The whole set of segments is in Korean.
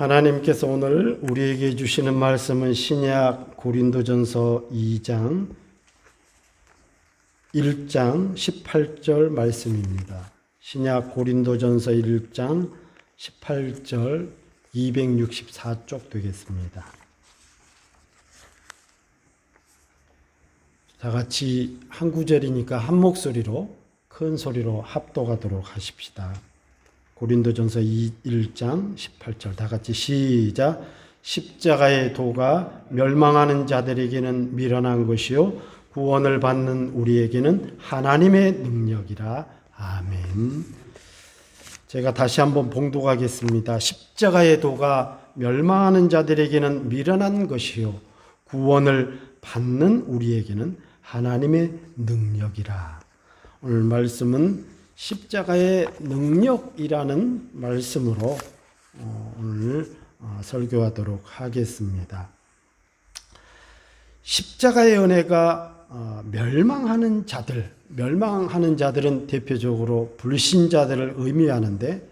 하나님께서 오늘 우리에게 주시는 말씀은 신약 고린도전서 2장 1장 18절 말씀입니다. 신약 고린도전서 1장 18절 264쪽 되겠습니다. 다 같이 한 구절이니까 한 목소리로 큰 소리로 합독하도록 하십시다. 고린도전서 1장 18절 다 같이 시작. 십자가의 도가 멸망하는 자들에게는 미련한 것이요 구원을 받는 우리에게는 하나님의 능력이라. 아멘. 제가 다시 한번 봉독하겠습니다. 십자가의 도가 멸망하는 자들에게는 미련한 것이요 구원을 받는 우리에게는 하나님의 능력이라. 오늘 말씀은 십자가의 능력이라는 말씀으로 오늘 설교하도록 하겠습니다. 십자가의 은혜가 멸망하는 자들은 대표적으로 불신자들을 의미하는데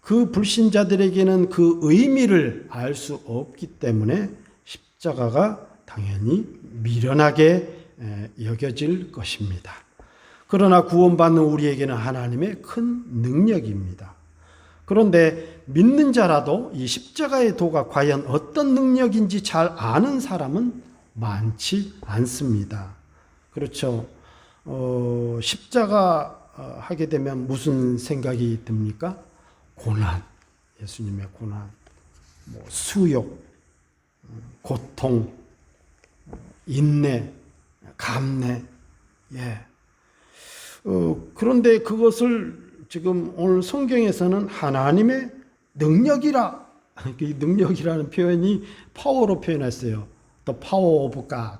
그 불신자들에게는 그 의미를 알 수 없기 때문에 십자가가 당연히 미련하게 여겨질 것입니다. 그러나 구원받는 우리에게는 하나님의 큰 능력입니다. 그런데 믿는 자라도 이 십자가의 도가 과연 어떤 능력인지 잘 아는 사람은 많지 않습니다. 그렇죠. 십자가 하게 되면 무슨 생각이 듭니까? 고난, 예수님의 고난, 수욕, 고통, 인내, 감내, 그런데 그것을 지금 오늘 성경에서는 하나님의 능력이라, 능력이라는 표현이 파워로 표현했어요. The power of God.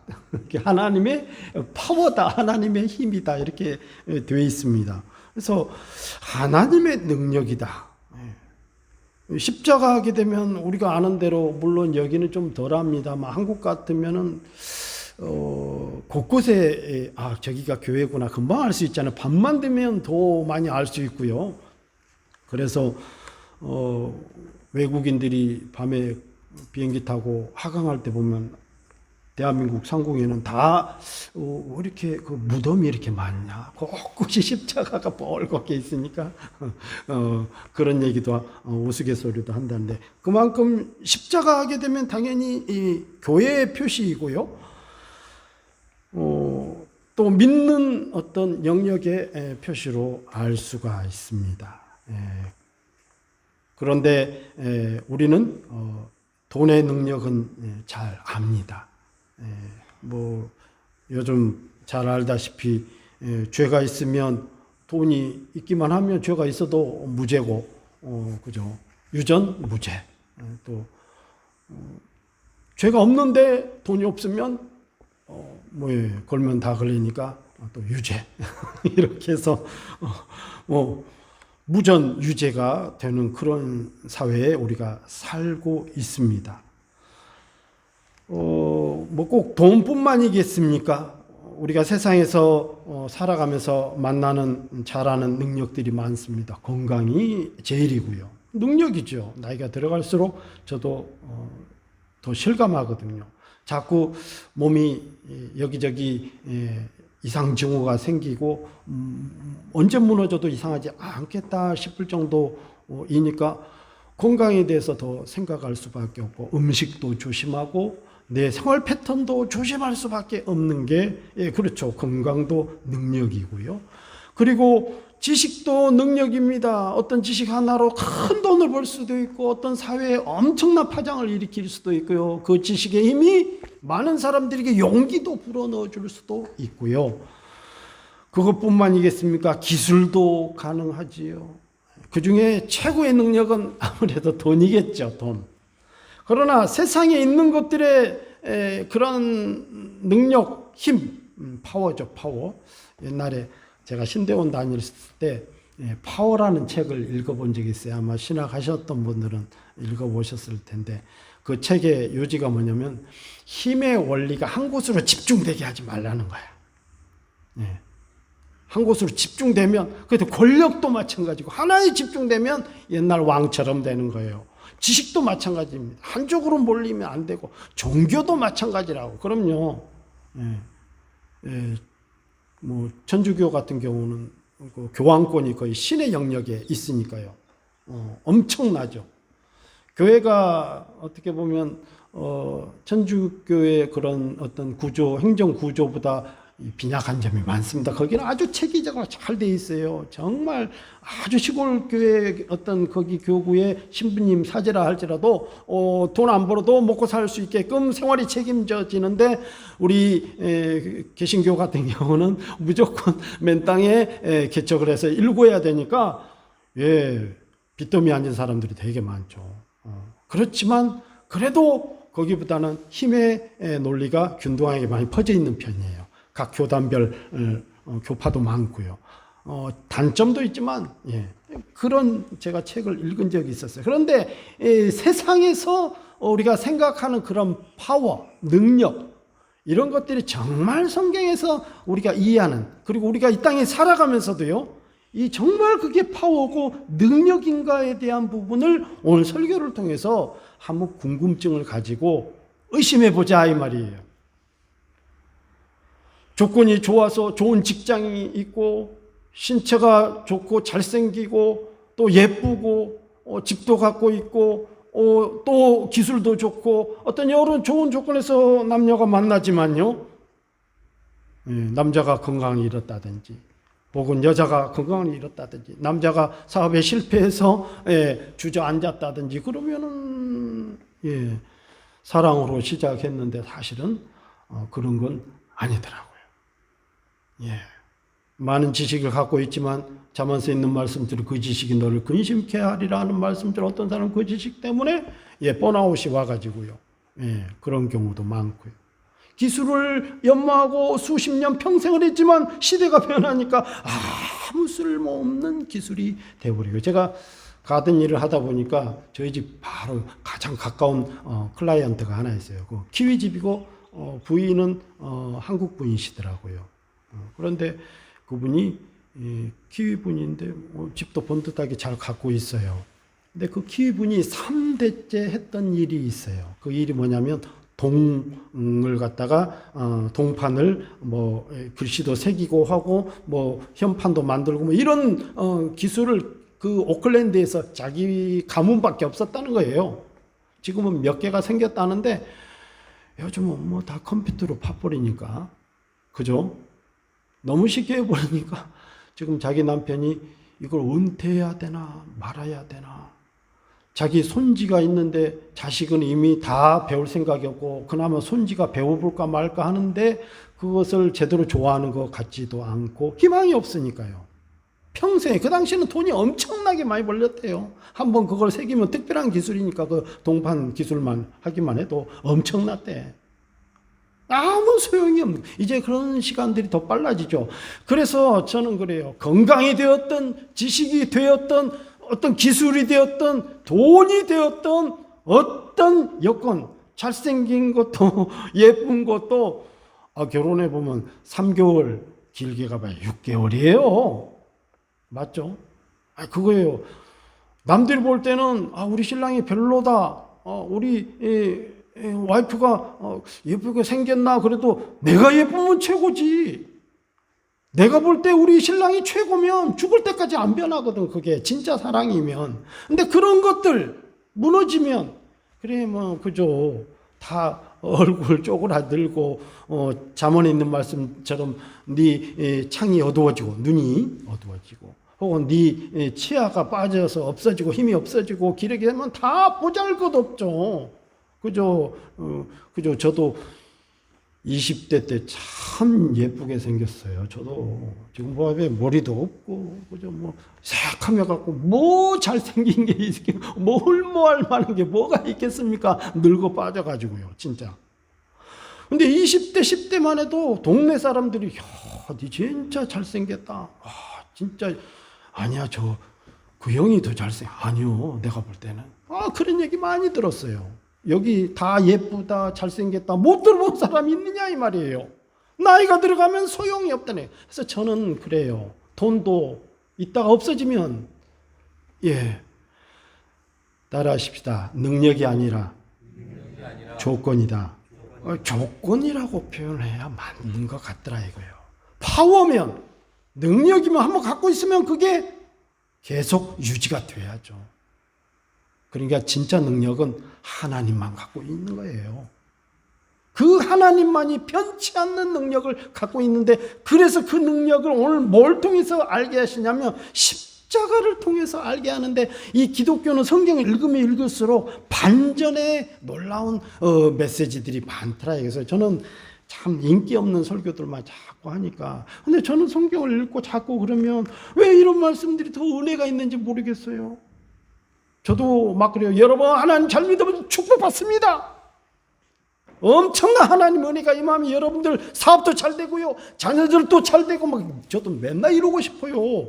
하나님의 파워다, 하나님의 힘이다, 이렇게 되어 있습니다. 그래서 하나님의 능력이다. 십자가 하게 되면 우리가 아는 대로, 물론 여기는 좀 덜합니다만 한국 같으면은 곳곳에 저기가 교회구나 금방 알 수 있잖아요. 밤만 되면 더 많이 알 수 있고요. 그래서 외국인들이 밤에 비행기 타고 하강할 때 보면 대한민국 상공에는 다 왜 이렇게 그 무덤이 이렇게 많냐, 곳곳이 십자가가 뻘겋게 있으니까 그런 얘기도 우스갯소리도 한다는데, 그만큼 십자가 하게 되면 당연히 이 교회의 표시이고요. 또 믿는 어떤 영역의 표시로 알 수가 있습니다. 그런데 우리는 돈의 능력은 잘 압니다. 요즘 잘 알다시피 죄가 있으면, 돈이 있기만 하면 죄가 있어도 무죄고, 그죠? 유전 무죄. 또 죄가 없는데 돈이 없으면 걸면 다 걸리니까 또 유죄. 이렇게 해서 무전 유죄가 되는 그런 사회에 우리가 살고 있습니다. 꼭 돈뿐만이겠습니까? 우리가 세상에서 살아가면서 만나는 잘하는 능력들이 많습니다. 건강이 제일이고요. 능력이죠. 나이가 들어갈수록 저도 더 실감하거든요. 자꾸 몸이 여기저기 이상 징후가 생기고 언제 무너져도 이상하지 않겠다 싶을 정도이니까 건강에 대해서 더 생각할 수밖에 없고, 음식도 조심하고 내 생활 패턴도 조심할 수밖에 없는 게, 그렇죠. 건강도 능력이고요. 그리고 지식도 능력입니다. 어떤 지식 하나로 큰 돈을 벌 수도 있고, 어떤 사회에 엄청난 파장을 일으킬 수도 있고요. 그 지식의 힘이 많은 사람들에게 용기도 불어넣어 줄 수도 있고요. 그것뿐만이겠습니까? 기술도 가능하지요. 그 중에 최고의 능력은 아무래도 돈이겠죠, 돈. 그러나 세상에 있는 것들의 그런 능력, 힘, 파워죠, 파워. 옛날에 제가 신대원 다녔을 때 파워라는 책을 읽어본 적이 있어요. 아마 신학하셨던 분들은 읽어보셨을 텐데, 그 책의 요지가 뭐냐면 힘의 원리가 한 곳으로 집중되게 하지 말라는 거야. 한 곳으로 집중되면, 그래도 권력도 마찬가지고 하나에 집중되면 옛날 왕처럼 되는 거예요. 지식도 마찬가지입니다. 한쪽으로 몰리면 안 되고 종교도 마찬가지라고. 그럼요. 예, 예, 뭐 천주교 같은 경우는 그 교황권이 거의 신의 영역에 있으니까요. 엄청나죠. 교회가 어떻게 보면 천주교의 그런 어떤 구조, 행정 구조보다 빈약한 점이 많습니다. 거기는 아주 체계적으로 잘 돼 있어요. 정말 아주 시골 교회 어떤 거기 교구의 신부님 사제라 할지라도 돈 안 벌어도 먹고 살 수 있게끔 생활이 책임져지는데 우리 개신교 같은 경우는 무조건 맨 땅에 개척을 해서 일구어야 되니까 빚더미 앉은 사람들이 되게 많죠. 그렇지만 그래도 거기보다는 힘의 논리가 균등하게 많이 퍼져 있는 편이에요. 각 교단별 교파도 많고요. 단점도 있지만 그런 제가 책을 읽은 적이 있었어요. 그런데 세상에서 우리가 생각하는 그런 파워, 능력 이런 것들이 정말 성경에서 우리가 이해하는, 그리고 우리가 이 땅에 살아가면서도요, 이 정말 그게 파워고 능력인가에 대한 부분을 오늘 설교를 통해서 한번 궁금증을 가지고 의심해 보자 이 말이에요. 조건이 좋아서 좋은 직장이 있고 신체가 좋고 잘생기고 또 예쁘고 집도 갖고 있고 또 기술도 좋고 어떤 여러 좋은 조건에서 남녀가 만나지만요, 남자가 건강을 잃었다든지 혹은 여자가 건강을 잃었다든지 남자가 사업에 실패해서 주저앉았다든지 그러면은 사랑으로 시작했는데 사실은 그런 건 아니더라고요. 많은 지식을 갖고 있지만 잠언서에 있는 말씀들은 그 지식이 너를 근심케 하리라 하는 말씀들, 어떤 사람은 그 지식 때문에 번아웃이 와가지고요, 그런 경우도 많고요. 기술을 연마하고 수십 년 평생을 했지만 시대가 변하니까 아무 쓸모없는 기술이 되어버리고, 제가 가든 일을 하다 보니까 저희 집 바로 가장 가까운 클라이언트가 하나 있어요. 그 키위집이고 부인은 한국 분이시더라고요. 그런데 그분이 키위 분인데 집도 번듯하게 잘 갖고 있어요. 근데 그 키위 분이 3대째 했던 일이 있어요. 그 일이 뭐냐면 동을 갖다가 동판을 뭐 글씨도 새기고 하고 뭐 현판도 만들고 뭐 이런 기술을 그 오클랜드에서 자기 가문밖에 없었다는 거예요. 지금은 몇 개가 생겼다는데 요즘은 뭐 다 컴퓨터로 파버리니까, 그죠? 너무 쉽게 해버리니까 지금 자기 남편이 이걸 은퇴해야 되나 말아야 되나, 자기 손지가 있는데 자식은 이미 다 배울 생각이 없고 그나마 손지가 배워볼까 말까 하는데 그것을 제대로 좋아하는 것 같지도 않고 희망이 없으니까요. 평생에, 그 당시에는 돈이 엄청나게 많이 벌렸대요. 한번 그걸 새기면 특별한 기술이니까 그 동판 기술만 하기만 해도 엄청났대. 아무 소용이 없는, 이제 그런 시간들이 더 빨라지죠. 그래서 저는 그래요. 건강이 되었든 지식이 되었든 어떤 기술이 되었든 돈이 되었든 어떤 여건, 잘생긴 것도 예쁜 것도 결혼해 보면 3개월, 길게 가봐야 6개월이에요. 맞죠? 그거예요. 남들이 볼 때는 우리 신랑이 별로다, 우리 와이프가 예쁘게 생겼나, 그래도 내가 예쁘면 최고지. 내가 볼 때 우리 신랑이 최고면 죽을 때까지 안 변하거든, 그게 진짜 사랑이면. 근데 그런 것들 무너지면 그래 뭐 그죠, 다 얼굴 쪼그라들고 잠언에 있는 말씀처럼 네 창이 어두워지고 눈이 어두워지고 혹은 네 치아가 빠져서 없어지고 힘이 없어지고 기력이 되면 다 보잘것없죠. 그죠? 그죠? 저도 20대 때 참 예쁘게 생겼어요. 저도 지금 보면 머리도 없고, 그죠? 뭐 새카매 갖고 뭐 잘생긴 게 있게 뭐 할 만한 게 뭐가 있겠습니까? 늙어 빠져가지고요, 진짜. 근데 20대, 10대만 해도 동네 사람들이 니 진짜 잘생겼다. 진짜 아니야, 그 형이 더 잘생. 아니요, 내가 볼 때는. 그런 얘기 많이 들었어요. 여기 다 예쁘다, 잘생겼다, 못 들어본 사람이 있느냐 이 말이에요. 나이가 들어가면 소용이 없다네. 그래서 저는 그래요. 돈도 있다가 없어지면 따라하십시다. 능력이 아니라 조건이다. 조건이라고 표현해야 맞는 것 같더라 이거예요. 파워면, 능력이면 한번 갖고 있으면 그게 계속 유지가 돼야죠. 그러니까 진짜 능력은 하나님만 갖고 있는 거예요. 그 하나님만이 변치 않는 능력을 갖고 있는데, 그래서 그 능력을 오늘 뭘 통해서 알게 하시냐면 십자가를 통해서 알게 하는데, 이 기독교는 성경을 읽으면 읽을수록 반전의 놀라운 메시지들이 많더라. 그래서 저는 참 인기 없는 설교들만 자꾸 하니까, 근데 저는 성경을 읽고 자꾸 그러면 왜 이런 말씀들이 더 은혜가 있는지 모르겠어요. 저도 막 그래요. 여러분, 하나님 잘 믿으면 축복받습니다. 엄청난 하나님 은혜가 임하면 여러분들 사업도 잘 되고요, 자녀들도 잘 되고, 막 저도 맨날 이러고 싶어요.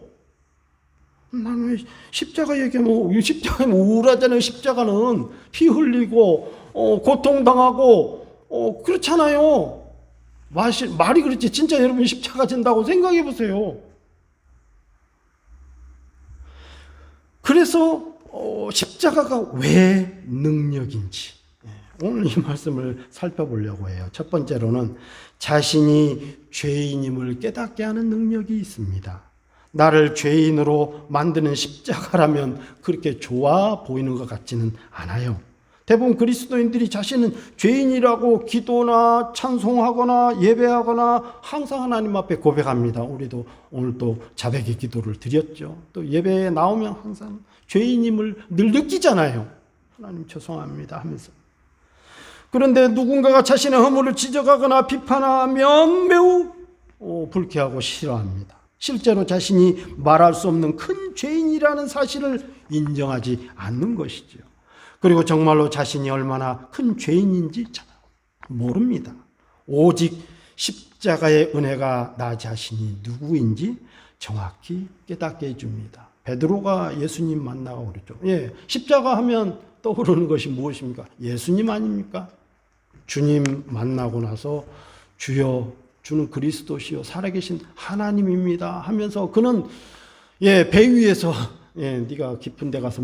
나는 왜 십자가 얘기하면, 십자가는 우울하잖아요. 십자가는 피 흘리고 고통당하고 그렇잖아요. 말이 그렇지, 진짜 여러분 십자가 진다고 생각해 보세요. 그래서 십자가가 왜 능력인지 오늘 이 말씀을 살펴보려고 해요. 첫 번째로는 자신이 죄인임을 깨닫게 하는 능력이 있습니다. 나를 죄인으로 만드는 십자가라면 그렇게 좋아 보이는 것 같지는 않아요. 대부분 그리스도인들이 자신은 죄인이라고 기도나 찬송하거나 예배하거나 항상 하나님 앞에 고백합니다. 우리도 오늘 또 자백의 기도를 드렸죠. 또 예배에 나오면 항상 죄인임을 늘 느끼잖아요. 하나님 죄송합니다 하면서. 그런데 누군가가 자신의 허물을 지적하거나 비판하면 매우 불쾌하고 싫어합니다. 실제로 자신이 말할 수 없는 큰 죄인이라는 사실을 인정하지 않는 것이죠. 그리고 정말로 자신이 얼마나 큰 죄인인지 잘 모릅니다. 오직 십자가의 은혜가 나 자신이 누구인지 정확히 깨닫게 해줍니다. 베드로가 예수님 만나고 그랬죠. 십자가 하면 떠오르는 것이 무엇입니까? 예수님 아닙니까? 주님 만나고 나서 주여, 주는 그리스도시요 살아계신 하나님입니다 하면서 그는 배 위에서 네가 깊은 데 가서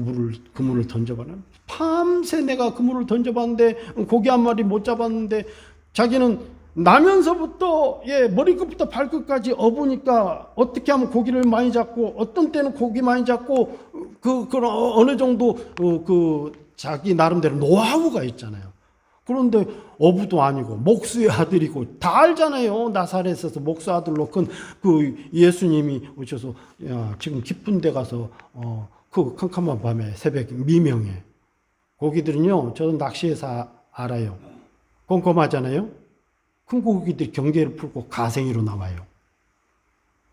그물을 던져봐라. 밤새 내가 그물을 던져봤는데 고기 한 마리 못 잡았는데, 자기는 나면서부터 머리끝부터 발끝까지 업으니까 어떻게 하면 고기를 많이 잡고, 어떤 때는 고기 많이 잡고, 그런 어느 정도 자기 나름대로 노하우가 있잖아요. 그런데 어부도 아니고 목수의 아들이고 다 알잖아요. 나사렛에서 목수 아들로 큰 그 예수님이 오셔서 지금 깊은 데 가서 그 캄캄한 밤에 새벽 미명에, 고기들은요 저는 낚시해서 알아요. 꼼꼼하잖아요. 큰 고기들이 경계를 풀고 가생이로 나와요.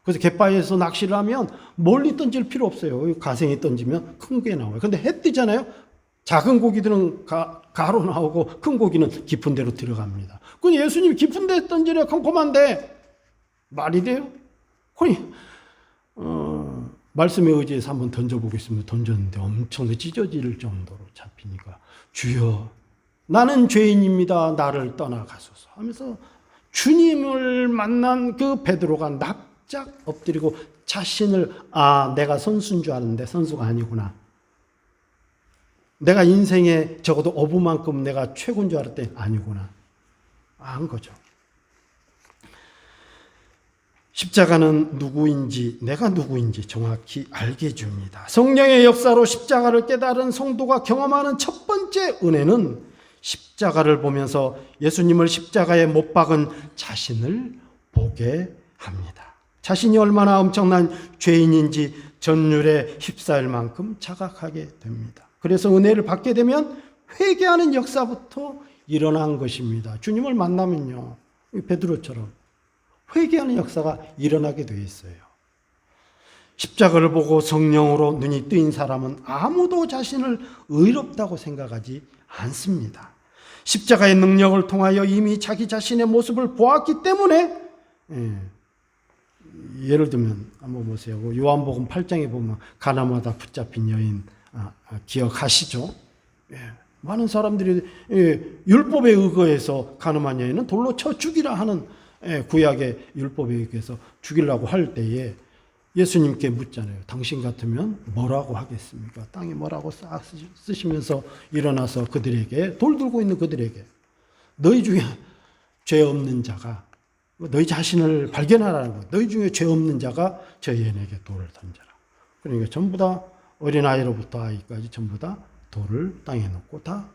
그래서 갯바위에서 낚시를 하면 멀리 던질 필요 없어요. 가생이 던지면 큰 게 나와요. 근데 해 뜨잖아요. 작은 고기들은 가로 나오고 큰 고기는 깊은 데로 들어갑니다. 근데 예수님이 깊은 데 던지려 컴컴한데 말이 돼요? 말씀에 의지해서 한번 던져보겠습니다. 던졌는데 엄청 찢어질 정도로 잡히니까 주여 나는 죄인입니다. 나를 떠나가소서 하면서 주님을 만난 그 베드로가 납작 엎드리고 자신을 내가 선수인 줄 아는데 선수가 아니구나. 내가 인생에 적어도 어부만큼 내가 최고인 줄 알았더니 아니구나. 한 거죠. 십자가는 누구인지, 내가 누구인지 정확히 알게 해줍니다. 성령의 역사로 십자가를 깨달은 성도가 경험하는 첫 번째 은혜는 십자가를 보면서 예수님을 십자가에 못 박은 자신을 보게 합니다. 자신이 얼마나 엄청난 죄인인지 전율에 휩싸일 만큼 자각하게 됩니다. 그래서 은혜를 받게 되면 회개하는 역사부터 일어난 것입니다. 주님을 만나면요, 베드로처럼 회개하는 역사가 일어나게 되어 있어요. 십자가를 보고 성령으로 눈이 뜨인 사람은 아무도 자신을 의롭다고 생각하지 않습니다. 십자가의 능력을 통하여 이미 자기 자신의 모습을 보았기 때문에, 예를 들면 한번 보세요. 요한복음 8장에 보면 가나마다 붙잡힌 여인 기억하시죠? 많은 사람들이 율법에 의거해서 가늠한 여인은 돌로 쳐 죽이라 하는 구약의 율법에 의해서 죽이려고 할 때에 예수님께 묻잖아요. 당신 같으면 뭐라고 하겠습니까? 땅에 뭐라고 싹 쓰시면서 일어나서 그들에게, 돌 들고 있는 그들에게, 너희 중에 죄 없는 자가, 너희 자신을 발견하라는 거예요. 너희 중에 죄 없는 자가 저 여인에게 돌을 던져라. 그러니까 전부 다 어린아이로부터 아이까지 전부 다 돌을 땅에 놓고 다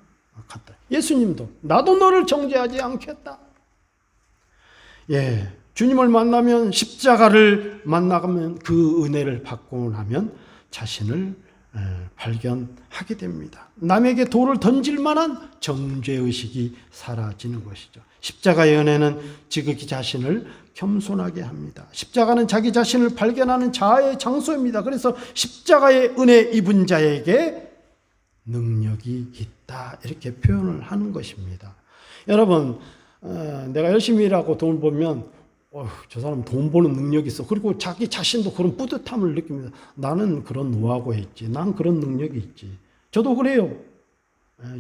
갔다. 예수님도 나도 너를 정죄하지 않겠다. 예, 주님을 만나면, 십자가를 만나면, 그 은혜를 받고 나면 자신을 발견하게 됩니다. 남에게 돌을 던질 만한 정죄의식이 사라지는 것이죠. 십자가의 은혜는 지극히 자신을 겸손하게 합니다. 십자가는 자기 자신을 발견하는 자아의 장소입니다. 그래서 십자가의 은혜 입은 자에게 능력이 있다, 이렇게 표현을 하는 것입니다. 여러분, 내가 열심히 일하고 돈을 벌면 저 사람 돈 버는 능력이 있어. 그리고 자기 자신도 그런 뿌듯함을 느낍니다. 나는 그런 노하우가 있지. 난 그런 능력이 있지. 저도 그래요.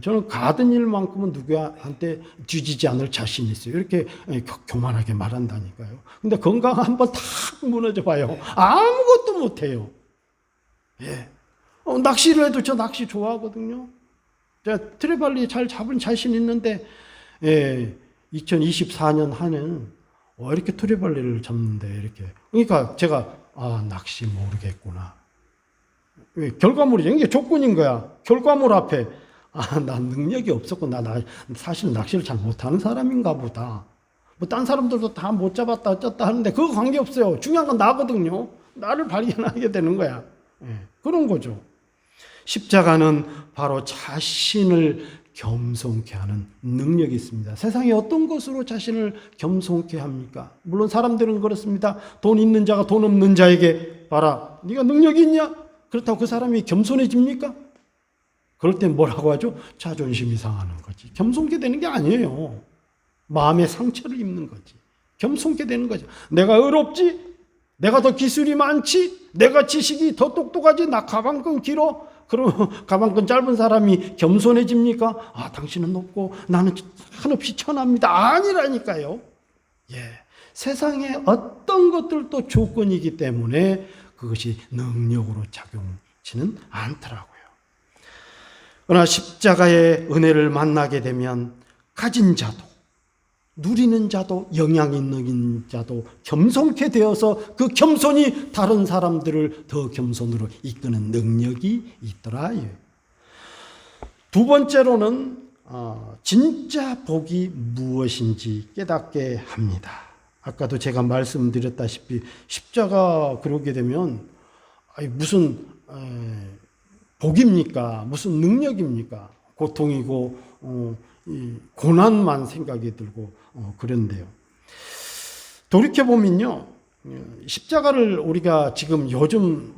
저는 가든 일만큼은 누구한테 뒤지지 않을 자신이 있어요. 이렇게 교만하게 말한다니까요. 근데 건강 한번 탁 무너져 봐요. 아무것도 못해요. 예. 낚시를 해도 저 낚시 좋아하거든요. 제가 트레발리 잘 잡은 자신 있는데, 2024년 한해는 이렇게 트레발리를 잡는데, 이렇게. 그러니까 제가, 낚시 모르겠구나. 결과물이죠. 이게 조건인 거야. 결과물 앞에, 난 능력이 없었고, 나 사실 낚시를 잘 못하는 사람인가 보다. 뭐, 딴 사람들도 다 못 잡았다, 어쩌다 하는데, 그거 관계없어요. 중요한 건 나거든요. 나를 발견하게 되는 거야. 그런 거죠. 십자가는 바로 자신을 겸손케 하는 능력이 있습니다. 세상에 어떤 것으로 자신을 겸손케 합니까? 물론 사람들은 그렇습니다. 돈 있는 자가 돈 없는 자에게 봐라, 네가 능력이 있냐? 그렇다고 그 사람이 겸손해집니까? 그럴 땐 뭐라고 하죠? 자존심이 상하는 거지. 겸손케 되는 게 아니에요. 마음의 상처를 입는 거지. 겸손케 되는 거죠. 내가 의롭지? 내가 더 기술이 많지? 내가 지식이 더 똑똑하지? 나 가방끈 길어? 그럼 가방끈 짧은 사람이 겸손해집니까? 당신은 높고 나는 한없이 천합니다. 아니라니까요. 예, 세상에 어떤 것들도 조건이기 때문에 그것이 능력으로 작용치는 않더라고요. 그러나 십자가의 은혜를 만나게 되면 가진 자도, 누리는 자도, 영향 있는 자도 겸손케 되어서 그 겸손이 다른 사람들을 더 겸손으로 이끄는 능력이 있더라. 두 번째로는 진짜 복이 무엇인지 깨닫게 합니다. 아까도 제가 말씀드렸다시피 십자가 그러게 되면 무슨 복입니까? 무슨 능력입니까? 고통이고 이 고난만 생각이 들고 그런데요. 돌이켜보면요, 십자가를 우리가 지금 요즘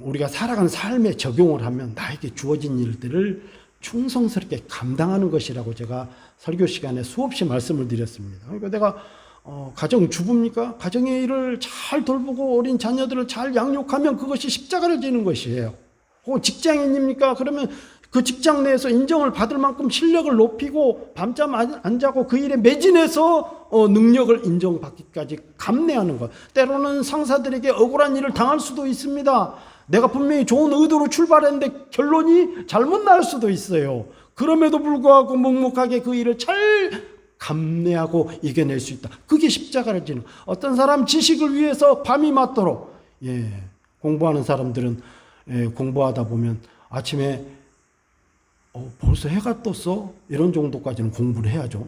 우리가 살아가는 삶에 적용을 하면 나에게 주어진 일들을 충성스럽게 감당하는 것이라고 제가 설교 시간에 수없이 말씀을 드렸습니다. 그러니까 내가 가정주부입니까? 가정의 일을 잘 돌보고 어린 자녀들을 잘 양육하면 그것이 십자가를 지는 것이에요. 혹은 직장인입니까? 그러면 그 직장 내에서 인정을 받을 만큼 실력을 높이고 밤잠 안 자고 그 일에 매진해서 능력을 인정받기까지 감내하는 것. 때로는 상사들에게 억울한 일을 당할 수도 있습니다. 내가 분명히 좋은 의도로 출발했는데 결론이 잘못 날 수도 있어요. 그럼에도 불구하고 묵묵하게 그 일을 잘 감내하고 이겨낼 수 있다. 그게 십자가를 지는. 어떤 사람 지식을 위해서 밤이 맞도록, 공부하는 사람들은 공부하다 보면 아침에 벌써 해가 떴어? 이런 정도까지는 공부를 해야죠.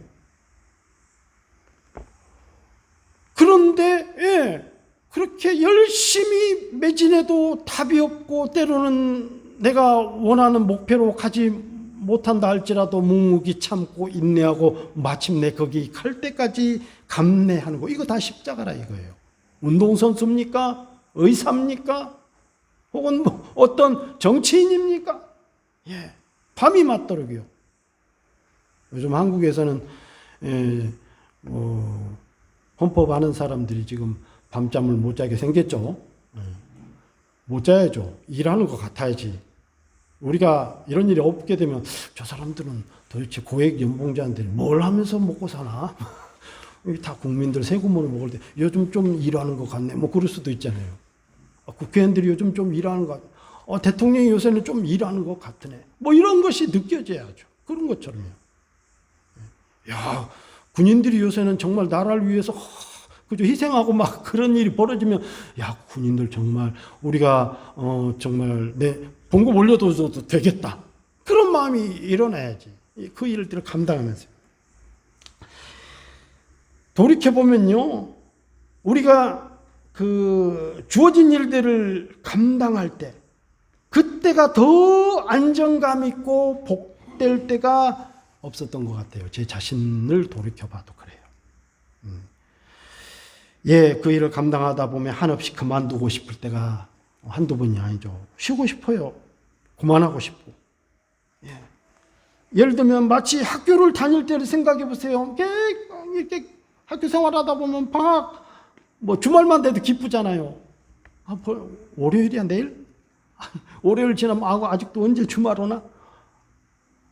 그런데 그렇게 열심히 매진해도 답이 없고 때로는 내가 원하는 목표로 가지 못한다 할지라도 묵묵히 참고 인내하고 마침내 거기 갈 때까지 감내하는 거, 이거 다 십자가라 이거예요. 운동선수입니까? 의사입니까? 혹은 어떤 정치인입니까? 밤이 맞도록이요. 요즘 한국에서는 헌법하는 사람들이 지금 밤잠을 못 자게 생겼죠. 못 자야죠. 일하는 것 같아야지. 우리가 이런 일이 없게 되면 저 사람들은 도대체 고액 연봉자인데 뭘 하면서 먹고 사나? 다 국민들 세금으로 먹을 때 요즘 좀 일하는 것 같네. 뭐 그럴 수도 있잖아요. 국회의원들이 요즘 좀 일하는 것 같아. 대통령이 요새는 좀 일하는 것 같으네. 뭐 이런 것이 느껴져야죠. 그런 것처럼요. 야, 군인들이 요새는 정말 나라를 위해서 그죠, 희생하고 막 그런 일이 벌어지면, 야, 군인들 정말 우리가 정말 봉급 올려줘도 되겠다. 그런 마음이 일어나야지. 그 일들을 감당하면서. 돌이켜보면요, 우리가 그 주어진 일들을 감당할 때, 그때가 더 안정감 있고 복될 때가 없었던 것 같아요. 제 자신을 돌이켜봐도 그래요. 그 일을 감당하다 보면 한없이 그만두고 싶을 때가 한두 번이 아니죠. 쉬고 싶어요. 그만하고 싶고. 예를 들면 마치 학교를 다닐 때를 생각해 보세요. 이렇게 학교 생활하다 보면 방학 주말만 돼도 기쁘잖아요. 월요일이야 내일? 월요일 지나면 아직도 언제 주말 오나?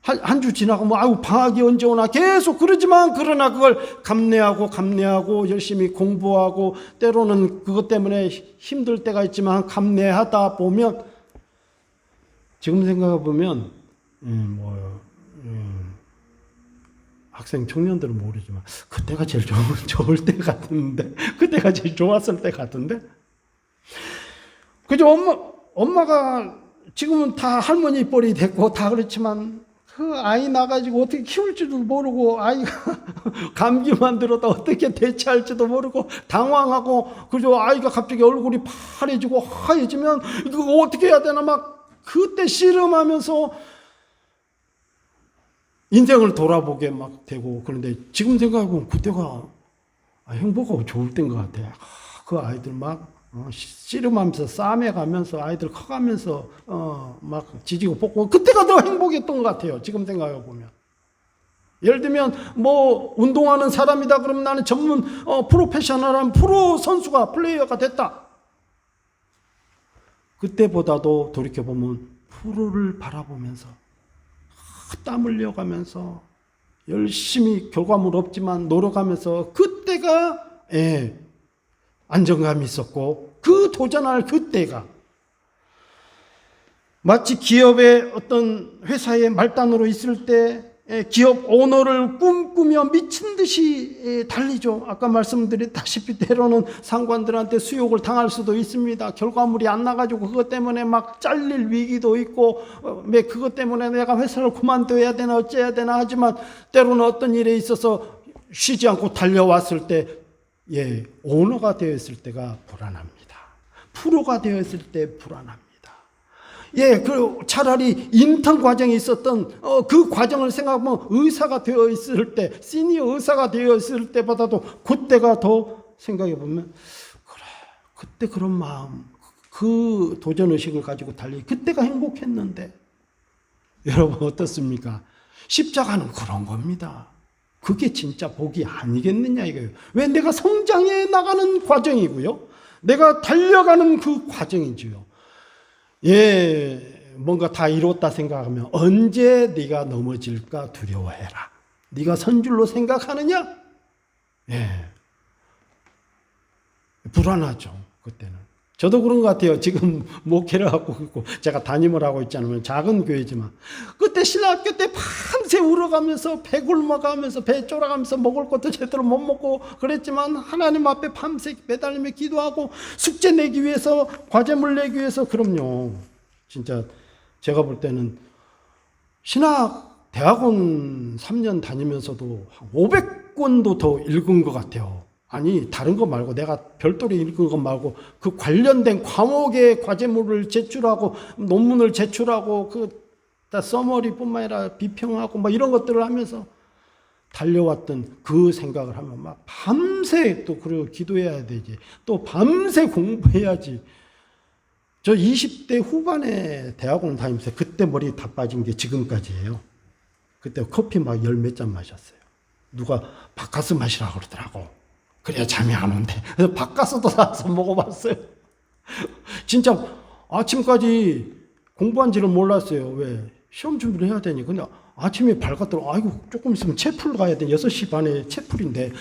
한 주 지나고 방학이 언제 오나 계속 그러지만, 그러나 그걸 감내하고 열심히 공부하고, 때로는 그것 때문에 힘들 때가 있지만 감내하다 보면, 지금 생각해 보면 학생 청년들은 모르지만 그때가 제일 좋을 때 같은데, 그때가 제일 좋았을 때 같은데, 그죠? 엄마가 지금은 다 할머니 뻘이 됐고 다 그렇지만, 그 아이 나가지고 어떻게 키울지도 모르고, 아이가 감기만 들었다 어떻게 대처할지도 모르고 당황하고, 그죠? 아이가 갑자기 얼굴이 파래지고 하얘지면 이거 어떻게 해야 되나 막 그때 씨름하면서 인생을 돌아보게 막 되고. 그런데 지금 생각해보면 그때가 행복하고 좋을 때인 것 같아요. 그 아이들 막 씨름하면서 싸매가면서 아이들 커가면서 막 지지고 볶고, 그때가 더 행복했던 것 같아요. 지금 생각해 보면. 예를 들면 운동하는 사람이다 그러면 나는 전문 프로페셔널한 프로 선수가, 플레이어가 됐다. 그때보다도 돌이켜 보면 프로를 바라보면서 땀 흘려가면서 열심히 결과물 없지만 노력하면서, 그때가 안정감이 있었고, 그 도전할 그때가 마치 기업의 어떤 회사의 말단으로 있을 때 기업 오너를 꿈꾸며 미친 듯이 달리죠. 아까 말씀드렸다시피 때로는 상관들한테 수욕을 당할 수도 있습니다. 결과물이 안 나가지고 그것 때문에 막 잘릴 위기도 있고, 그것 때문에 내가 회사를 그만둬야 되나 어째야 되나 하지만, 때로는 어떤 일에 있어서 쉬지 않고 달려왔을 때, 오너가 되었을 때가 불안합니다. 프로가 되었을 때 불안합니다. 그 차라리 인턴 과정이 있었던 그 과정을 생각하면 의사가 되어 있을 때, 시니어 의사가 되어 있을 때보다도 그때가 더 생각해 보면, 그래, 그때 그런 마음, 그 도전 의식을 가지고 그때가 행복했는데. 여러분 어떻습니까? 십자가는 그런 겁니다. 그게 진짜 복이 아니겠느냐 이거예요. 왜? 내가 성장해 나가는 과정이고요. 내가 달려가는 그 과정이지요. 뭔가 다 이뤘다 생각하면 언제 네가 넘어질까 두려워해라. 네가 선줄로 생각하느냐? 불안하죠. 그때는. 저도 그런 것 같아요. 지금 목회를 하고 있고 제가 담임을 하고 있잖아요. 작은 교회지만 그때 신학교 때 밤새 울어가면서 배 굶어가면서 배 쫄아가면서 먹을 것도 제대로 못 먹고 그랬지만, 하나님 앞에 밤새 매달리며 기도하고 숙제 내기 위해서, 과제물 내기 위해서. 그럼요. 진짜 제가 볼 때는 신학 대학원 3년 다니면서도 500권도 더 읽은 것 같아요. 아니, 다른 거 말고, 내가 별도로 읽은 거 말고 그 관련된 과목의 과제물을 제출하고 논문을 제출하고 다 서머리뿐만 아니라 비평하고 막 이런 것들을 하면서 달려왔던 그 생각을 하면 막 밤새 또 그리고 기도해야 되지, 또 밤새 공부해야지. 저 20대 후반에 대학원 다니면서 그때 머리 다 빠진 게 지금까지예요. 그때 커피 막 열 몇 잔 마셨어요. 누가 바카스 마시라고 그러더라고. 그래야 잠이 안 온대. 그래서 바카스도 사서 먹어봤어요. 진짜 아침까지 공부한 지를 몰랐어요. 왜? 시험 준비를 해야 되니. 근데 아침에 밝았더니 아이고 조금 있으면 채플 가야 돼. 6시 반에 채플인데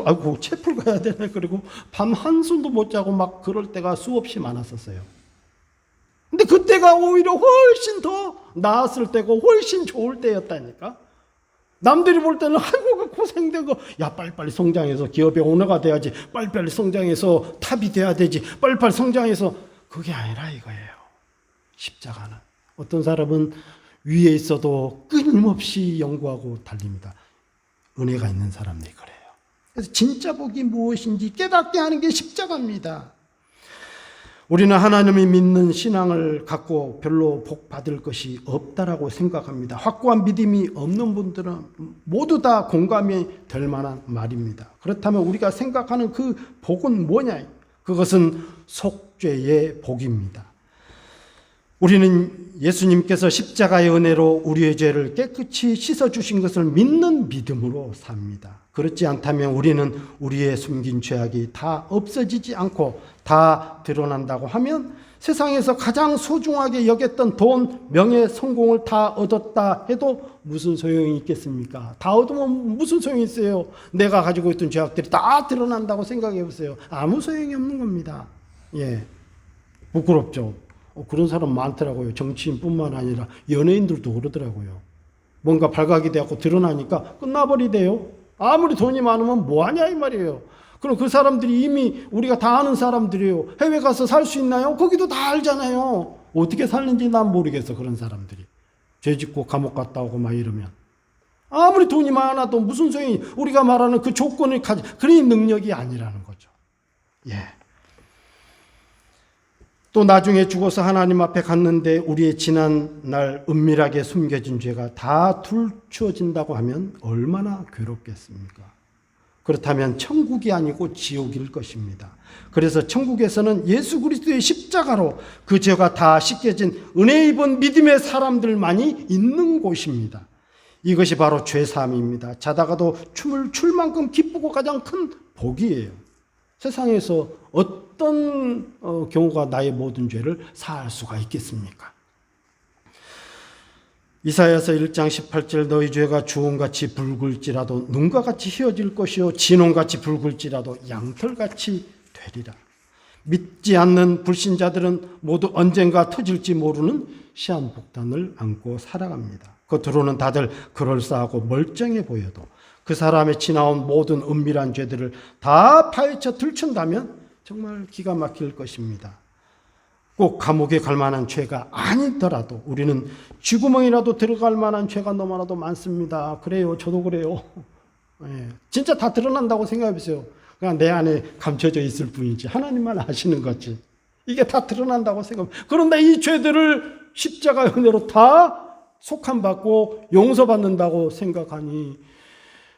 아이고 채플 가야 되네. 그리고 밤 한숨도 못 자고 막 그럴 때가 수없이 많았었어요. 근데 그때가 오히려 훨씬 더 나았을 때고 훨씬 좋을 때였다니까. 남들이 볼 때는 아이고 그 고생된 거, 야 빨리빨리 성장해서 기업의 오너가 돼야지, 빨리빨리 성장해서 탑이 돼야 되지, 빨리빨리 성장해서, 그게 아니라 이거예요. 십자가는 어떤 사람은 위에 있어도 끊임없이 연구하고 달립니다. 은혜가 있는 사람들이 그래요. 그래서 진짜 복이 무엇인지 깨닫게 하는 게 십자가입니다. 우리는 하나님이 믿는 신앙을 갖고 별로 복 받을 것이 없다라고 생각합니다. 확고한 믿음이 없는 분들은 모두 다 공감이 될 만한 말입니다. 그렇다면 우리가 생각하는 그 복은 뭐냐? 그것은 속죄의 복입니다. 우리는 예수님께서 십자가의 은혜로 우리의 죄를 깨끗이 씻어주신 것을 믿는 믿음으로 삽니다. 그렇지 않다면 우리는 우리의 숨긴 죄악이 다 없어지지 않고 다 드러난다고 하면 세상에서 가장 소중하게 여겼던 돈, 명예, 성공을 다 얻었다 해도 무슨 소용이 있겠습니까? 다 얻으면 무슨 소용이 있어요? 내가 가지고 있던 죄악들이 다 드러난다고 생각해 보세요. 아무 소용이 없는 겁니다. 예, 부끄럽죠. 그런 사람 많더라고요. 정치인뿐만 아니라 연예인들도 그러더라고요. 뭔가 발각이 되고 드러나니까 끝나버리대요. 아무리 돈이 많으면 뭐하냐 이 말이에요. 그럼 그 사람들이 이미 우리가 다 아는 사람들이에요. 해외 가서 살 수 있나요? 거기도 다 알잖아요. 어떻게 살는지 난 모르겠어. 그런 사람들이 죄 짓고 감옥 갔다 오고 막 이러면 아무리 돈이 많아도 무슨 소용이, 우리가 말하는 그 조건을 가지, 그런 능력이 아니라는 거죠. 예. 또 나중에 죽어서 하나님 앞에 갔는데 우리의 지난 날 은밀하게 숨겨진 죄가 다 들추어진다고 하면 얼마나 괴롭겠습니까? 그렇다면 천국이 아니고 지옥일 것입니다. 그래서 천국에서는 예수 그리스도의 십자가로 그 죄가 다 씻겨진 은혜 입은 믿음의 사람들만이 있는 곳입니다. 이것이 바로 죄사함입니다. 자다가도 춤을 출 만큼 기쁘고 가장 큰 복이에요. 세상에서 어떤 경우가 나의 모든 죄를 사할 수가 있겠습니까? 이사야서 1장 18절 너희 죄가 주홍같이 붉을지라도 눈과 같이 희어질 것이요 진홍같이 붉을지라도 양털같이 되리라. 믿지 않는 불신자들은 모두 언젠가 터질지 모르는 시한폭탄을 안고 살아갑니다. 겉으로는 다들 그럴싸하고 멀쩡해 보여도 그 사람의 지나온 모든 은밀한 죄들을 다 파헤쳐 들춘다면 정말 기가 막힐 것입니다. 꼭 감옥에 갈 만한 죄가 아니더라도 우리는 쥐구멍이라도 들어갈 만한 죄가 너무나도 많습니다. 그래요. 저도 그래요. 예, 진짜 다 드러난다고 생각해 보세요. 그냥 내 안에 감춰져 있을 뿐이지 하나님만 아시는 거지. 이게 다 드러난다고 생각합니다. 그런데 이 죄들을 십자가의 은혜로 다 속함받고 용서받는다고 생각하니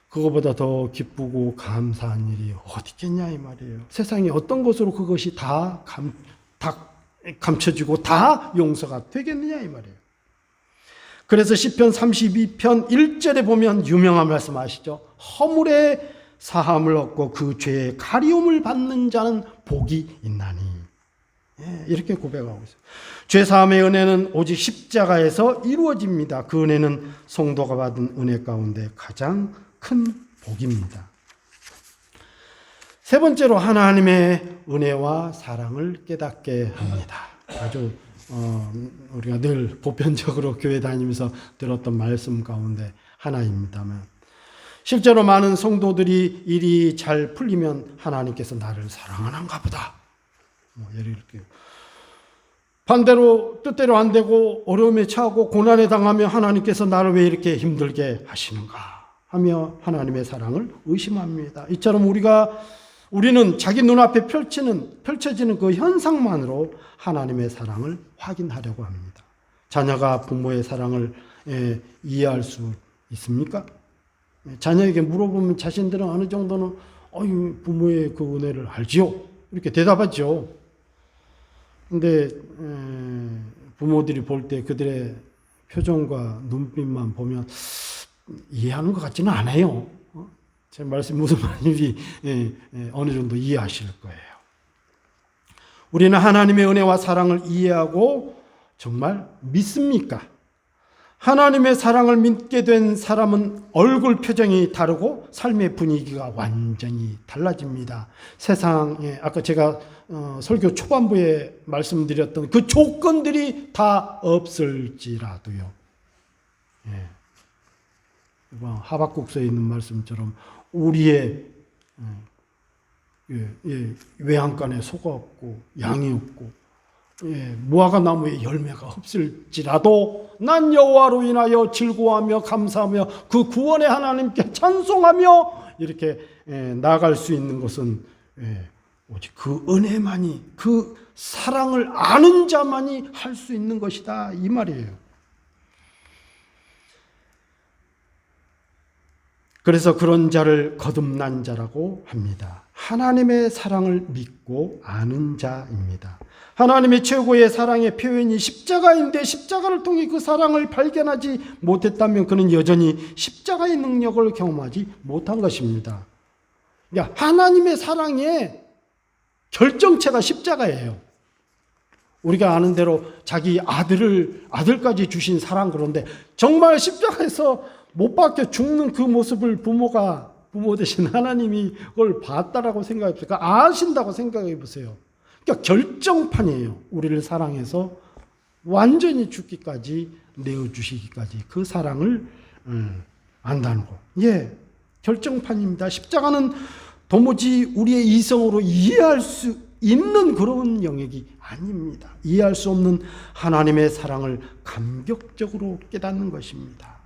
그거보다 더 기쁘고 감사한 일이 어디 있겠냐 이 말이에요. 세상에 어떤 것으로 그것이 다 감춰지고 다 용서가 되겠느냐 이 말이에요. 그래서 시편 32편 1절에 보면 유명한 말씀 아시죠? 허물의 사함을 얻고 그 죄의 가리움을 받는 자는 복이 있나니. 예, 이렇게 고백하고 있어요. 죄사함의 은혜는 오직 십자가에서 이루어집니다. 그 은혜는 성도가 받은 은혜 가운데 가장 큰 복입니다. 세 번째로 하나님의 은혜와 사랑을 깨닫게 합니다. 아주 우리가 늘 보편적으로 교회 다니면서 들었던 말씀 가운데 하나입니다만 실제로 많은 성도들이 일이 잘 풀리면 하나님께서 나를 사랑하는가 보다. 예를 들게요. 반대로 뜻대로 안 되고 어려움에 처하고 고난에 당하며 하나님께서 나를 왜 이렇게 힘들게 하시는가 하며 하나님의 사랑을 의심합니다. 이처럼 우리는 자기 눈앞에 펼쳐지는 그 현상만으로 하나님의 사랑을 확인하려고 합니다. 자녀가 부모의 사랑을 이해할 수 있습니까? 자녀에게 물어보면 자신들은 어느 정도는 부모의 그 은혜를 알지요. 이렇게 대답하죠. 근데 부모들이 볼 때 그들의 표정과 눈빛만 보면 이해하는 것 같지는 않아요. 제 말씀 무슨 말인지 어느 정도 이해하실 거예요. 우리는 하나님의 은혜와 사랑을 이해하고 정말 믿습니까? 하나님의 사랑을 믿게 된 사람은 얼굴 표정이 다르고 삶의 분위기가 완전히 달라집니다. 세상에 아까 제가 설교 초반부에 말씀드렸던 그 조건들이 다 없을지라도요. 예. 하박국서에 있는 말씀처럼 우리의 외양간에 소가 없고 양이 없고 무화과 나무에 열매가 없을지라도 난 여호와로 인하여 즐거워하며 감사하며 그 구원의 하나님께 찬송하며 이렇게 나아갈 수 있는 것은 오직 그 은혜만이, 그 사랑을 아는 자만이 할 수 있는 것이다 이 말이에요. 그래서 그런 자를 거듭난 자라고 합니다. 하나님의 사랑을 믿고 아는 자입니다. 하나님의 최고의 사랑의 표현이 십자가인데 십자가를 통해 그 사랑을 발견하지 못했다면 그는 여전히 십자가의 능력을 경험하지 못한 것입니다. 그러니까 하나님의 사랑의 결정체가 십자가예요. 우리가 아는 대로 자기 아들까지 주신 사랑, 그런데 정말 십자가에서 못 박혀 죽는 그 모습을 부모 되신 하나님이 그걸 봤다라고 생각해 보세요. 아신다고 생각해 보세요. 그러니까 결정판이에요. 우리를 사랑해서 완전히 죽기까지 내어주시기까지 그 사랑을 안다는 거. 예, 결정판입니다. 십자가는 도무지 우리의 이성으로 이해할 수 있는 그런 영역이 아닙니다. 이해할 수 없는 하나님의 사랑을 감격적으로 깨닫는 것입니다.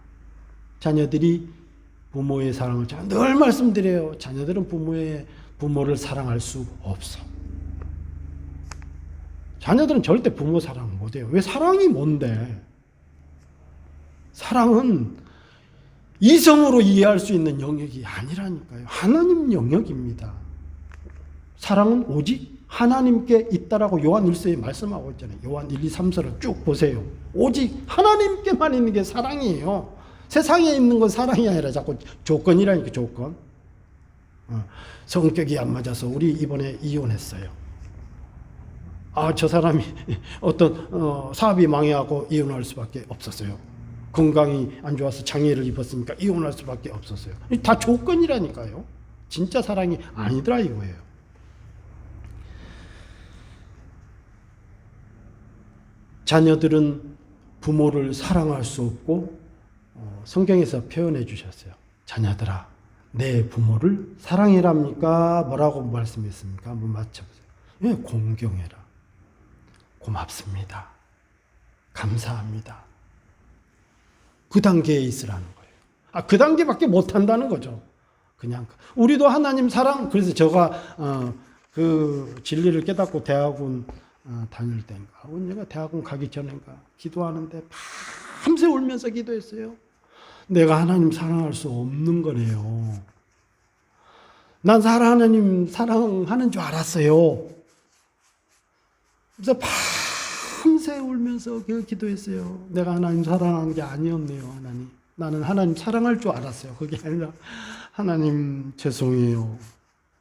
자녀들이 부모의 사랑을 제가 늘 말씀드려요. 자녀들은 부모를 사랑할 수 없어. 자녀들은 절대 부모 사랑 못해요. 왜? 사랑이 뭔데? 사랑은 이성으로 이해할 수 있는 영역이 아니라니까요. 하나님 영역입니다. 사랑은 오직 하나님께 있다라고 요한 1서에 말씀하고 있잖아요. 요한 1, 2, 3서를 쭉 보세요. 오직 하나님께만 있는 게 사랑이에요. 세상에 있는 건 사랑이 아니라 자꾸 조건이라니까, 조건. 성격이 안 맞아서 우리 이번에 이혼했어요. 저 사람이 어떤 사업이 망해하고 이혼할 수밖에 없었어요. 건강이 안 좋아서 장애를 입었으니까 이혼할 수밖에 없었어요. 다 조건이라니까요. 진짜 사랑이 아니더라 이거예요. 자녀들은 부모를 사랑할 수 없고 성경에서 표현해 주셨어요. 자녀들아, 내 부모를 사랑해랍니까? 뭐라고 말씀했습니까? 한번 맞춰보세요. 예, 공경해라. 고맙습니다. 감사합니다. 그 단계에 있으라는 거예요. 그 단계밖에 못한다는 거죠. 그냥 우리도 하나님 사랑. 그래서 제가 그 진리를 깨닫고 대학원 다닐 때인가, 내가 대학원 가기 전인가 기도하는데 밤새 울면서 기도했어요. 내가 하나님 사랑할 수 없는 거네요. 난 하나님 사랑하는 줄 알았어요. 그래서 밤새 울면서 기도했어요. 내가 하나님 사랑하는 게 아니었네요. 하나님, 나는 하나님 사랑할 줄 알았어요. 그게 아니라 하나님 죄송해요.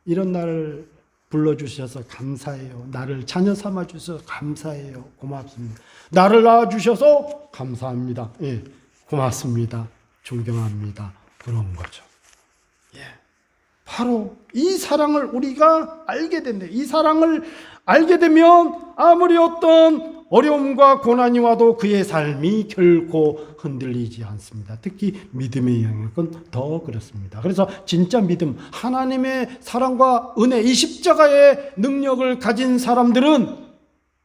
이런 날을 불러주셔서 감사해요. 나를 자녀 삼아 주셔서 감사해요. 고맙습니다. 나를 낳아주셔서 감사합니다. 예, 고맙습니다. 존경합니다. 그런 거죠. 예, 바로 이 사랑을 우리가 알게 된대. 이 사랑을 알게 되면 아무리 어떤 어려움과 고난이 와도 그의 삶이 결코 흔들리지 않습니다. 특히 믿음의 영역은 더 그렇습니다. 그래서 진짜 믿음, 하나님의 사랑과 은혜, 이 십자가의 능력을 가진 사람들은,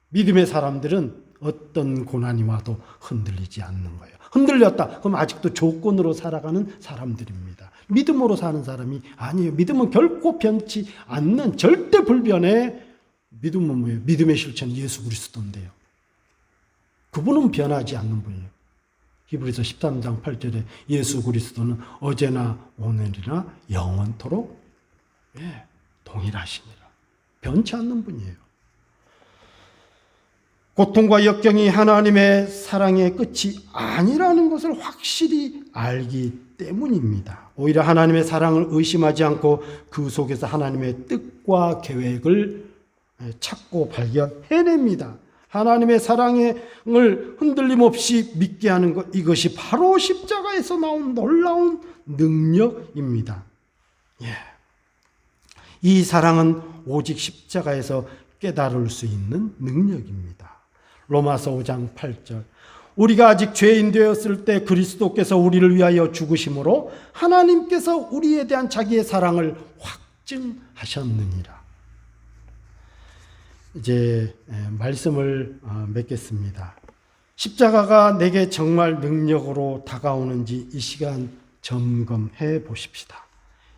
믿음의 사람들은 어떤 고난이 와도 흔들리지 않는 거예요. 흔들렸다. 그럼 아직도 조건으로 살아가는 사람들입니다. 믿음으로 사는 사람이 아니에요. 믿음은 결코 변치 않는 절대 불변의 믿음은 뭐예요? 믿음의 실천 예수 그리스도인데요. 그분은 변하지 않는 분이에요. 히브리서 13장 8절에 예수 그리스도는 어제나 오늘이나 영원토록 동일하시니라. 변치 않는 분이에요. 고통과 역경이 하나님의 사랑의 끝이 아니라는 것을 확실히 알기 때문입니다. 오히려 하나님의 사랑을 의심하지 않고 그 속에서 하나님의 뜻과 계획을 찾고 발견해냅니다. 하나님의 사랑을 흔들림 없이 믿게 하는 것, 이것이 바로 십자가에서 나온 놀라운 능력입니다. 예. 이 사랑은 오직 십자가에서 깨달을 수 있는 능력입니다. 로마서 5장 8절. 우리가 아직 죄인 되었을 때 그리스도께서 우리를 위하여 죽으심으로 하나님께서 우리에 대한 자기의 사랑을 확증하셨느니라. 이제 말씀을 맺겠습니다. 십자가가 내게 정말 능력으로 다가오는지 이 시간 점검해 보십시다.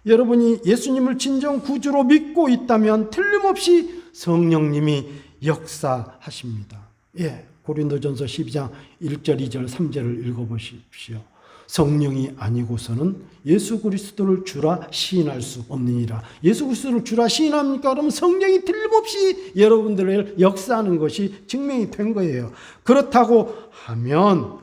여러분이 예수님을 진정 구주로 믿고 있다면 틀림없이 성령님이 역사하십니다. 예, 고린도전서 12장 1절, 2절, 3절을 읽어보십시오. 성령이 아니고서는 예수 그리스도를 주라 시인할 수 없느니라. 예수 그리스도를 주라 시인합니까? 그러면 성령이 틀림없이 여러분들을 역사하는 것이 증명이 된 거예요. 그렇다고 하면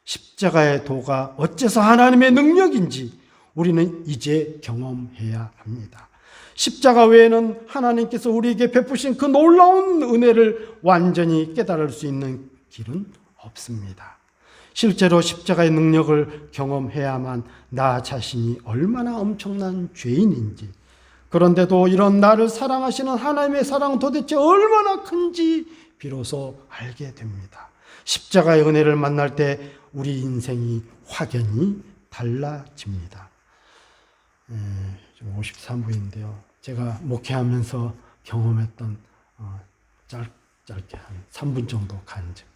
십자가의 도가 어째서 하나님의 능력인지 우리는 이제 경험해야 합니다. 십자가 외에는 하나님께서 우리에게 베푸신 그 놀라운 은혜를 완전히 깨달을 수 있는 길은 없습니다. 실제로 십자가의 능력을 경험해야만 나 자신이 얼마나 엄청난 죄인인지, 그런데도 이런 나를 사랑하시는 하나님의 사랑은 도대체 얼마나 큰지 비로소 알게 됩니다. 십자가의 은혜를 만날 때 우리 인생이 확연히 달라집니다. 53부인데요. 제가 목회하면서 경험했던 짧게 한 3분 정도 간증.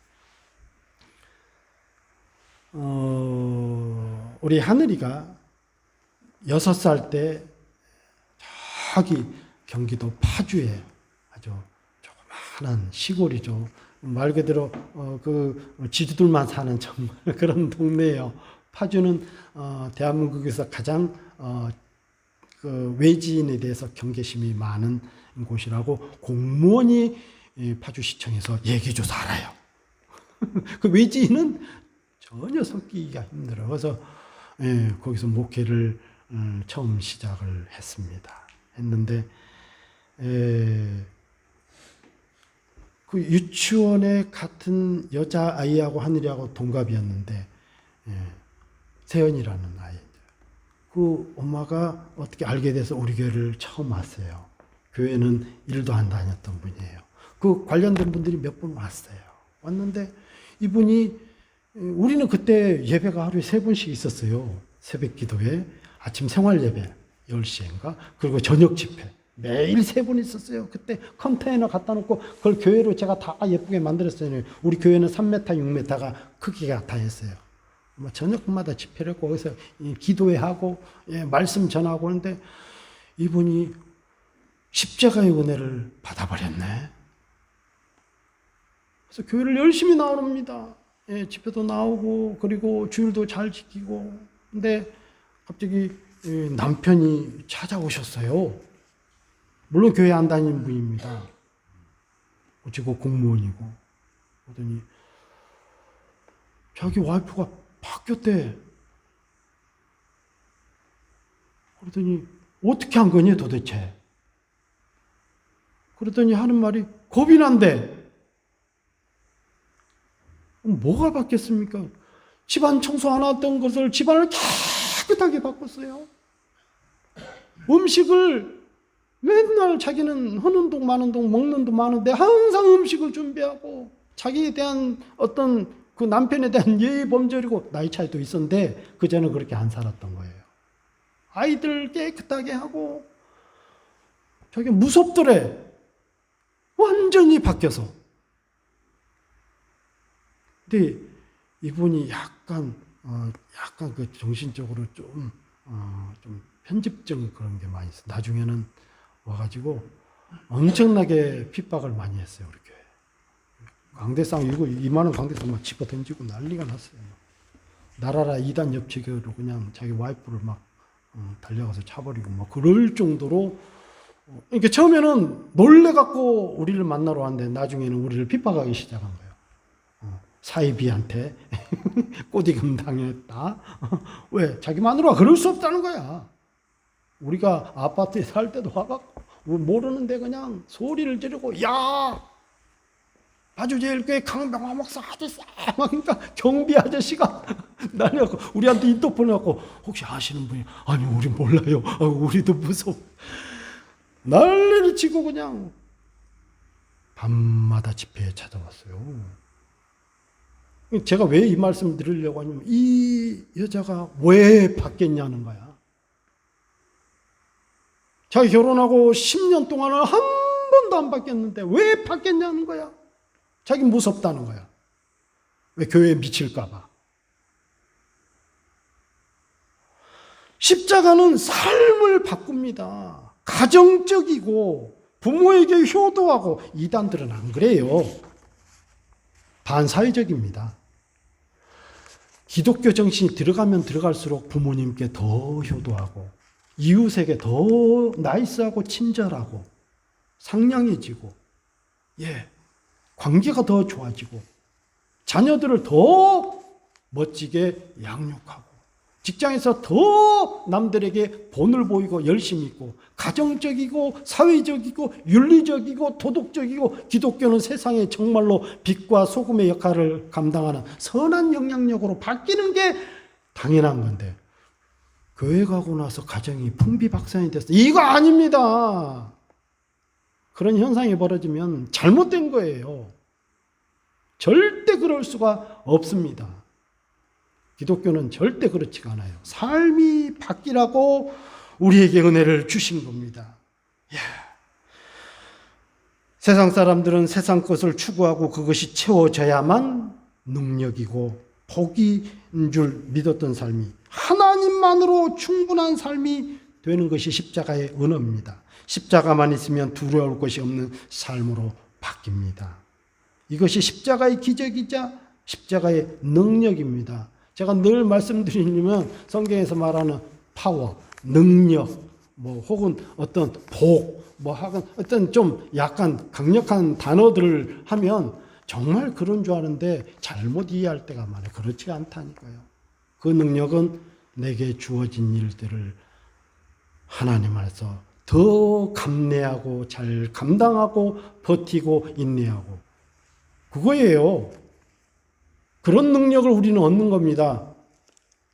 우리 하늘이가 6살 때 저기 경기도 파주에 아주 조그마한 시골이죠. 말 그대로 그 지주들만 사는 정말 그런 동네예요. 파주는 대한민국에서 가장 그 외지인에 대해서 경계심이 많은 곳이라고 공무원이 파주시청에서 얘기해줘서 알아요. 그 외지인은 전혀 섞이기가 힘들어요. 그래서 거기서 목회를 처음 시작을 했는데 그 유치원에 같은 여자아이하고 하늘이하고 동갑이었는데 세연이라는 아이, 그 엄마가 어떻게 알게 돼서 우리 교회를 처음 왔어요. 교회는 일도 안 다녔던 분이에요. 그 관련된 분들이 몇 분 왔어요. 왔는데 이분이, 우리는 그때 예배가 하루에 3번씩 있었어요. 새벽 기도회, 아침 생활 예배 10시인가, 그리고 저녁 집회 매일 3번 있었어요. 그때 컨테이너 갖다 놓고 그걸 교회로 제가 다 예쁘게 만들었어요. 우리 교회는 3m, 6m가 크기가 다 했어요. 저녁마다 집회를 했고 거기서 기도회 하고 말씀 전하고 하는데 이분이 십자가의 은혜를 받아버렸네. 그래서 교회를 열심히 나옵니다. 집회도 나오고 그리고 주일도 잘 지키고. 근데 갑자기 남편이 찾아오셨어요. 물론 교회 안 다니는 분입니다. 어찌고 공무원이고. 그러더니 자기 와이프가 바뀌었대. 그러더니 어떻게 한 거니 도대체? 그러더니 하는 말이 겁이 난대. 뭐가 바뀌었습니까? 집안 청소 안 했던 것을 집안을 깨끗하게 바꿨어요. 음식을 맨날 자기는 하는 동 마는 동 먹는 동 마는데 항상 음식을 준비하고 자기에 대한 어떤 그 남편에 대한 예의 범절이고 나이 차이도 있었는데 그전에 그렇게 안 살았던 거예요. 아이들 깨끗하게 하고 저게 무섭더래. 완전히 바뀌어서. 근데 이분이 약간 그 정신적으로 좀 편집증 그런 게 많이 있어요. 나중에는 와가지고 엄청나게 핍박을 많이 했어요, 우리 교회. 강대상 이거 2만 원 강대상 막 집어 던지고 난리가 났어요. 나라라 2단 옆치기로 그냥 자기 와이프를 막 달려가서 차버리고 막 그럴 정도로. 그러니까 처음에는 놀래갖고 우리를 만나러 왔는데 나중에는 우리를 핍박하기 시작한 거예요. 사이비한테 꼬디금 당했다. 왜? 자기 마누라가 그럴 수 없다는 거야. 우리가 아파트에 살 때도 와갖고 모르는데 그냥 소리를 지르고 야! 아주제일교회 강병화 목사 아저씨 막 그러니까 경비 아저씨가 난리갖고 우리한테 인터폰을 갖고 혹시 아시는 분이 아니 우리 몰라요. 우리도 무서워. 난리를 치고 그냥 밤마다 집회에 찾아왔어요. 제가 왜 이 말씀을 드리려고 하냐면 이 여자가 왜 바뀌었냐는 거야. 자기 결혼하고 10년 동안은 한 번도 안 바뀌었는데 왜 바뀌었냐는 거야. 자기 무섭다는 거야. 왜 교회에 미칠까 봐. 십자가는 삶을 바꿉니다. 가정적이고 부모에게 효도하고 이단들은 안 그래요. 반사회적입니다. 기독교 정신이 들어가면 들어갈수록 부모님께 더 효도하고 이웃에게 더 나이스하고 친절하고 상냥해지고 관계가 더 좋아지고 자녀들을 더 멋지게 양육하고 직장에서 더 남들에게 본을 보이고 열심히 있고 가정적이고 사회적이고 윤리적이고 도덕적이고 기독교는 세상에 정말로 빛과 소금의 역할을 감당하는 선한 영향력으로 바뀌는 게 당연한 건데 교회 가고 나서 가정이 풍비박산이 됐어. 이거 아닙니다. 그런 현상이 벌어지면 잘못된 거예요. 절대 그럴 수가 없습니다. 기독교는 절대 그렇지가 않아요. 삶이 바뀌라고 우리에게 은혜를 주신 겁니다. 세상 사람들은 세상 것을 추구하고 그것이 채워져야만 능력이고 복인 줄 믿었던 삶이 하나님만으로 충분한 삶이 되는 것이 십자가의 은혜입니다. 십자가만 있으면 두려울 것이 없는 삶으로 바뀝니다. 이것이 십자가의 기적이자 십자가의 능력입니다. 제가 늘 말씀드리면 성경에서 말하는 파워, 능력, 혹은 어떤 복, 어떤 좀 약간 강력한 단어들을 하면 정말 그런 줄 아는데 잘못 이해할 때가 많아요. 그렇지가 않다니까요. 그 능력은 내게 주어진 일들을 하나님 안에서 더 감내하고 잘 감당하고 버티고 인내하고 그거예요. 그런 능력을 우리는 얻는 겁니다.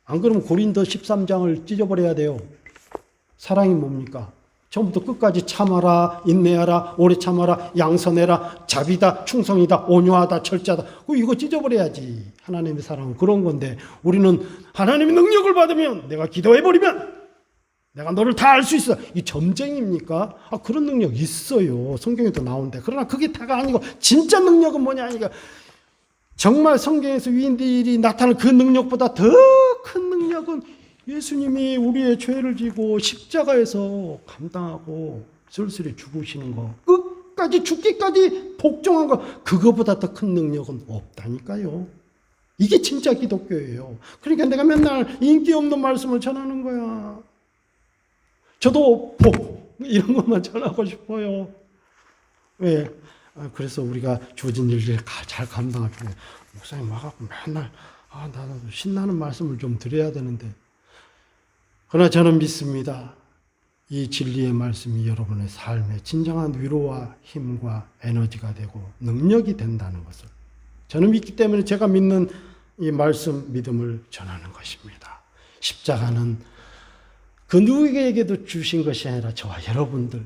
안 그러면 고린도 13장을 찢어버려야 돼요. 사랑이 뭡니까? 처음부터 끝까지 참아라, 인내하라, 오래 참아라, 양선해라, 자비다, 충성이다, 온유하다, 철저하다. 이거 찢어버려야지. 하나님의 사랑은 그런 건데 우리는 하나님의 능력을 받으면 내가 기도해버리면 내가 너를 다 알 수 있어. 이 점쟁입니까? 그런 능력 있어요. 성경에도 나오는데. 그러나 그게 다가 아니고 진짜 능력은 뭐냐 하니까 정말 성경에서 위인들이 나타난 그 능력보다 더 큰 능력은 예수님이 우리의 죄를 지고 십자가에서 감당하고 쓸쓸히 죽으시는 거, 끝까지 죽기까지 복종한 거, 그거보다 더 큰 능력은 없다니까요. 이게 진짜 기독교예요. 그러니까 내가 맨날 인기 없는 말씀을 전하는 거야. 저도 복 이런 것만 전하고 싶어요. 왜? 그래서 우리가 주어진 일을 잘 감당하고 목사님 와갖고 맨날 나도 신나는 말씀을 좀 드려야 되는데 그러나 저는 믿습니다. 이 진리의 말씀이 여러분의 삶에 진정한 위로와 힘과 에너지가 되고 능력이 된다는 것을 저는 믿기 때문에 제가 믿는 이 말씀 믿음을 전하는 것입니다. 십자가는 그 누구에게도 주신 것이 아니라 저와 여러분들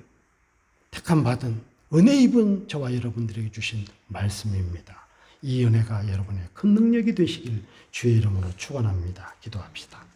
택함 받은 은혜 입은 저와 여러분들에게 주신 말씀입니다. 이 은혜가 여러분의 큰 능력이 되시길 주의 이름으로 축원합니다. 기도합시다.